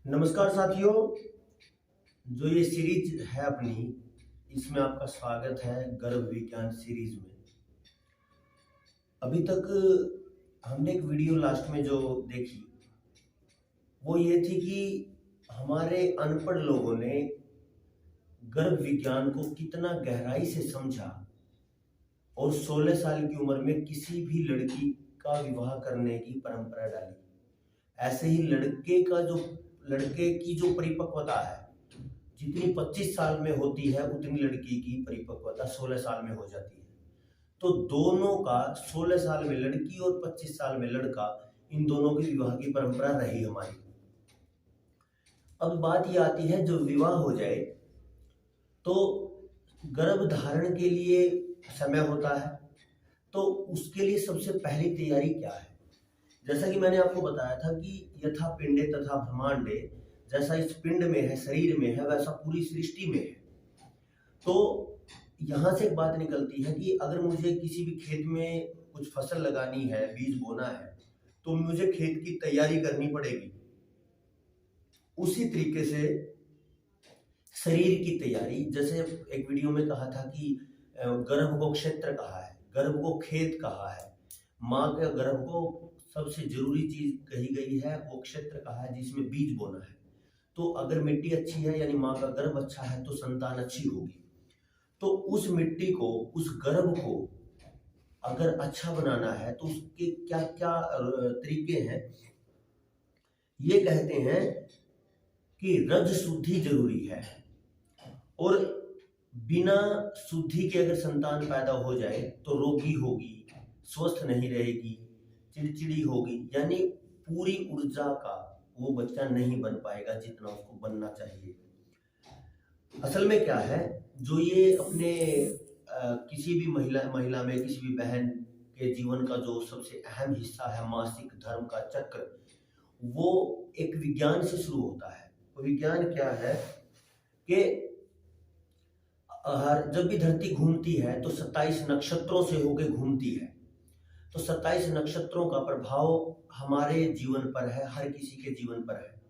नमस्कार साथियों। जो ये सीरीज है अपनी, इसमें आपका स्वागत है गर्भ विज्ञान सीरीज में। अभी तक हमने एक वीडियो लास्ट में जो देखी वो ये थी कि हमारे अनपढ़ लोगों ने गर्भ विज्ञान को कितना गहराई से समझा और 16 साल की उम्र में किसी भी लड़की का विवाह करने की परंपरा डाली। ऐसे ही लड़के की जो परिपक्वता है, जितनी 25 साल में होती है उतनी लड़की की परिपक्वता 16 साल में हो जाती है। तो दोनों का 16 साल में लड़की और 25 साल में लड़का, इन दोनों की विवाह की परंपरा रही हमारी। अब बात ये आती है, जब विवाह हो जाए तो गर्भ धारण के लिए समय होता है, तो उसके लिए सबसे पहली तैयारी क्या है? जैसा कि मैंने आपको बताया था कि यथा पिंडे तथा ब्रह्मांडे, जैसा इस पिंड में है, शरीर में है, वैसा पूरी सृष्टि में है। तो यहाँ से एक बात निकलती है कि अगर मुझे किसी भी खेत में कुछ फसल लगानी है, बीज बोना है, तो मुझे खेत की तैयारी करनी पड़ेगी। उसी तरीके से शरीर की तैयारी, जैसे एक वीडियो में कहा था कि गर्भ को क्षेत्र कहा है, गर्भ को खेत कहा है, माँ के गर्भ को सबसे जरूरी चीज कही गई है वो क्षेत्र कहा है जिसमें बीज बोना है। तो अगर मिट्टी अच्छी है यानी माँ का गर्भ अच्छा है तो संतान अच्छी होगी। तो उस मिट्टी को, उस गर्भ को अगर अच्छा बनाना है तो उसके क्या क्या तरीके हैं। ये कहते हैं कि रज शुद्धि जरूरी है, और बिना शुद्धि के अगर संतान पैदा हो जाए तो रोगी होगी, स्वस्थ नहीं रहेगी, चिड़चिड़ी होगी, यानी पूरी ऊर्जा का वो बच्चा नहीं बन पाएगा जितना उसको बनना चाहिए। असल में क्या है, जो ये अपने किसी भी महिला में, किसी भी बहन के जीवन का जो सबसे अहम हिस्सा है, मासिक धर्म का चक्र, वो एक विज्ञान से शुरू होता है। वो विज्ञान क्या है कि जब भी धरती घूमती है तो 27 नक्षत्रों से होकर घूमती है। तो 27 नक्षत्रों का प्रभाव हमारे जीवन पर है, हर किसी के जीवन पर है।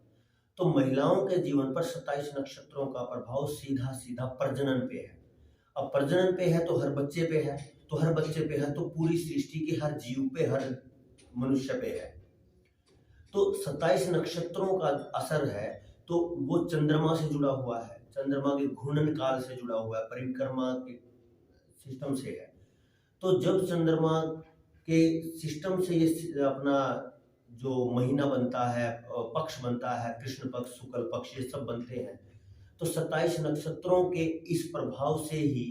तो महिलाओं के जीवन पर 27 नक्षत्रों का प्रभाव सीधा सीधा प्रजनन पे है। अब प्रजनन पे है तो हर बच्चे पे है, तो हर बच्चे पे है तो पूरी सृष्टि के हर जीव पे, हर मनुष्य पे है। तो 27 नक्षत्रों का असर है, तो वो चंद्रमा से जुड़ा हुआ है, चंद्रमा के घूर्णन काल से जुड़ा हुआ है, परिक्रमा के सिस्टम से है। तो जब चंद्रमा के सिस्टम से ये अपना जो महीना बनता है, पक्ष बनता है, कृष्ण पक्ष, शुक्ल पक्ष, ये सब बनते हैं। तो 27 नक्षत्रों के इस प्रभाव से ही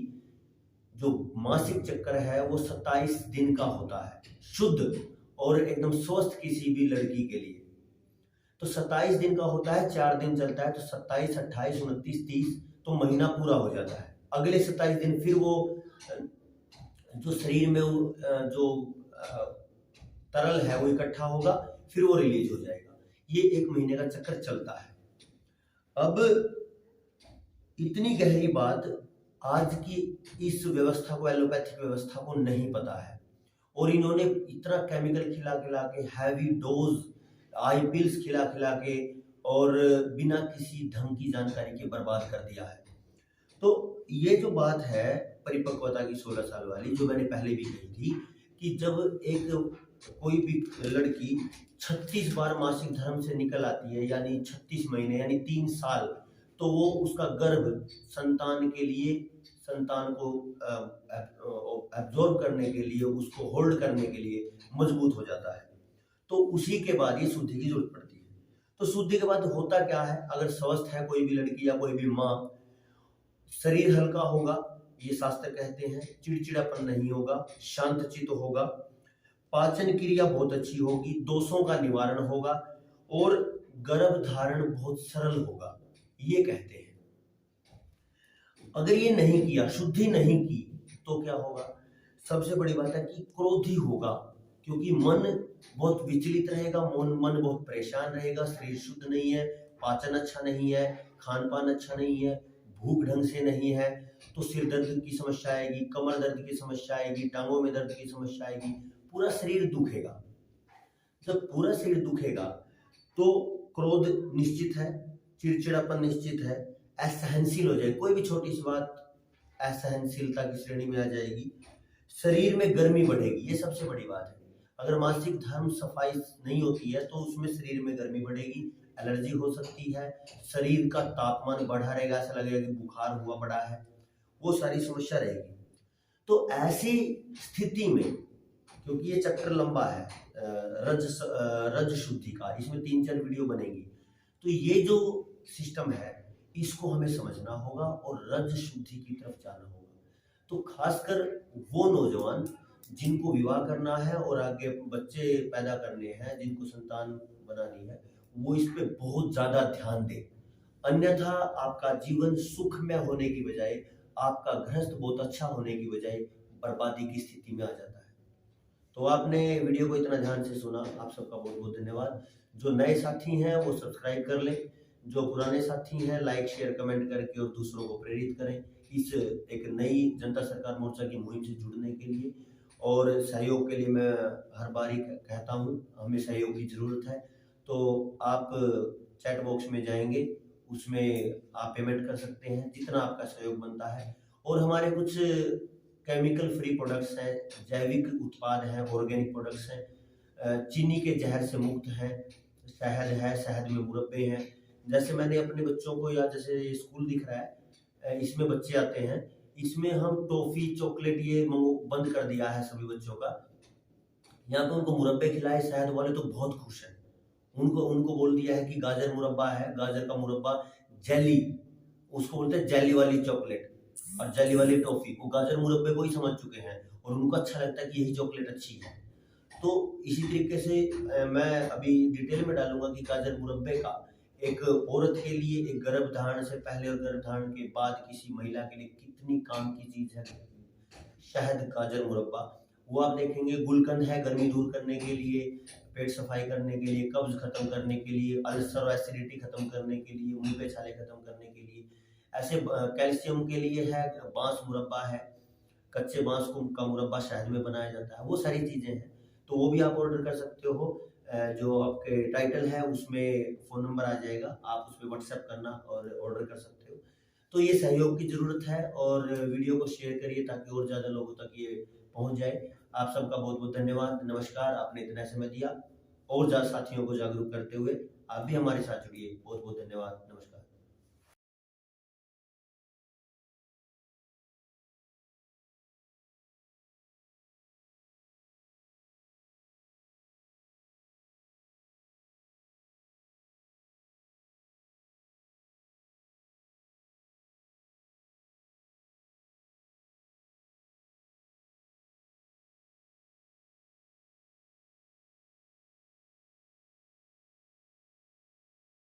जो मासिक चक्र है वो 27 दिन का होता है, शुद्ध और एकदम स्वस्थ किसी भी लड़की के लिए। तो 27 दिन का होता है, 4 दिन चलता है, तो 27, 28, 29, 30, तो महीना पूरा हो जाता है। अगले 27 दिन फिर वो जो शरीर में जो तरल है वो इकट्ठा होगा, फिर वो रिलीज हो जाएगा। ये 1 महीने का चक्कर चलता है। अब इतनी गहरी बात आज की इस व्यवस्था को, एलोपैथिक व्यवस्था को नहीं पता है, और इन्होंने इतना केमिकल खिला खिला के, हैवी डोज आई पिल्स खिला खिला के, और बिना किसी ढंग की जानकारी के बर्बाद कर दिया है। तो ये जो बात है परिपक्वता की 16 साल वाली, जो मैंने पहले भी कही थी कि जब एक कोई भी लड़की 36 बार मासिक धर्म से निकल आती है, यानी 36 महीने यानी 3 साल, तो वो उसका गर्भ संतान के लिए, संतान को एब्जॉर्ब करने के लिए, उसको होल्ड करने के लिए मजबूत हो जाता है। तो उसी के बाद ये शुद्धि की जरूरत पड़ती है। तो शुद्धि के बाद होता क्या है, अगर स्वस्थ है कोई भी लड़की या कोई भी माँ, शरीर हल्का होगा, ये शास्त्र कहते हैं, चिड़चिड़ापन नहीं होगा, शांतचित्त होगा, पाचन क्रिया बहुत अच्छी होगी, दोषों का निवारण होगा, और गर्भ धारण बहुत सरल होगा, ये कहते हैं। अगर ये नहीं किया, शुद्धि नहीं की, तो क्या होगा? सबसे बड़ी बात है कि क्रोधी होगा, क्योंकि मन बहुत विचलित रहेगा, मन बहुत परेशान रहेगा, शरीर शुद्ध नहीं है, पाचन अच्छा नहीं है, खान पान अच्छा नहीं है, भूख ढंग से नहीं है, तो सिर दर्द की समस्या आएगी, कमर दर्द की समस्या आएगी, टांगों में दर्द की समस्या आएगी, पूरा शरीर दुखेगा। जब पूरा शरीर दुखेगा तो क्रोध निश्चित है, चिड़चिड़ापन निश्चित है, असहनशील हो जाए, कोई भी छोटी सी बात असहनशीलता की श्रेणी में आ जाएगी। शरीर में गर्मी बढ़ेगी, ये सबसे बड़ी बात है। अगर मासिक धर्म सफाई नहीं होती है तो उसमें शरीर में गर्मी बढ़ेगी, एलर्जी हो सकती है, शरीर का तापमान बढ़ा रहेगा, ऐसा लगेगा कि बुखार हुआ पड़ा है, वो सारी समस्या रहेगी। तो ऐसी स्थिति में, क्योंकि ये चैप्टर लंबा है रज शुद्धि का, इसमें 3-4 वीडियो बनेंगी, तो ये जो सिस्टम है इसको हमें समझना होगा और रज शुद्धि की तरफ जाना होगा। तो खासकर वो नौजवान जिनको विवाह करना है और आगे बच्चे पैदा करने हैं, जिनको संतान बनानी है, वो इस पे बहुत ज्यादा ध्यान दें। अन्यथा आपका जीवन सुखमय होने की बजाय, आपका गृहस्थ बहुत अच्छा होने की बजाय बर्बादी की स्थिति में आ जाता है। तो आपने वीडियो को इतना ध्यान से सुना, आप सबका बहुत बहुत धन्यवाद। जो नए साथी हैं वो सब्सक्राइब कर लें, जो पुराने साथी हैं लाइक शेयर कमेंट करके और दूसरों को प्रेरित करें इस एक नई जनता सरकार मोर्चा की मुहिम से जुड़ने के लिए। और सहयोग के लिए मैं हर बार ही कहता हूँ, हमें सहयोग की ज़रूरत है। तो आप चैट बॉक्स में जाएंगे, उसमें आप पेमेंट कर सकते हैं जितना आपका सहयोग बनता है। और हमारे कुछ केमिकल फ्री प्रोडक्ट्स हैं, जैविक उत्पाद हैं, ऑर्गेनिक प्रोडक्ट्स हैं, चीनी के जहर से मुक्त हैं, शहद है, शहद में मुरब्बे हैं। जैसे मैंने अपने बच्चों को, या जैसे ये स्कूल दिख रहा है, इसमें बच्चे आते हैं, इसमें हम टॉफी चॉकलेट ये बंद कर दिया है सभी बच्चों का। यहाँ पे उनको मुरब्बे खिलाए शहद वाले तो बहुत खुश हैं। उनको उनको बोल दिया है कि गाजर मुरब्बा है, गाजर का मुरब्बा, जेली, उसको बोलते हैं जेली वाली चॉकलेट और जेली वाली टॉफी, वो गाजर मुरब्बे को ही समझ चुके हैं और उनको अच्छा लगता है कि यही चॉकलेट अच्छी है। तो इसी तरीके से मैं अभी डिटेल में डालूंगा कि गाजर मुरब्बे का एक औरत के लिए, एक गर्भधारण से पहले और गर्भधारण के बाद किसी महिला के लिए कितनी काम की चीज है शहद गाजर मुरब्बा। वो आप देखेंगे। गुलकंद है गर्मी दूर करने के लिए, पेट सफाई करने के लिए, कब्ज खत्म करने के लिए, अल्सर और एसिडिटी खत्म करने के लिए, मुंह पे छाले खत्म करने के लिए। ऐसे कैल्शियम के लिए है बांस मुरब्बा है, कच्चे बांस को का मुरब्बा शहद में बनाया जाता है, वो सारी चीजें हैं। तो वो भी आप ऑर्डर कर सकते हो। जो आपके टाइटल है उसमें फ़ोन नंबर आ जाएगा, आप उस पर व्हाट्सएप करना और ऑर्डर कर सकते हो। तो ये सहयोग की ज़रूरत है और वीडियो को शेयर करिए ताकि और ज़्यादा लोगों तक ये पहुंच जाए। आप सबका बहुत बहुत धन्यवाद, नमस्कार। आपने इतना समय दिया और ज़्यादा साथियों को जागरूक करते हुए आप भी हमारे साथ जुड़िए। बहुत बहुत धन्यवाद, नमस्कार।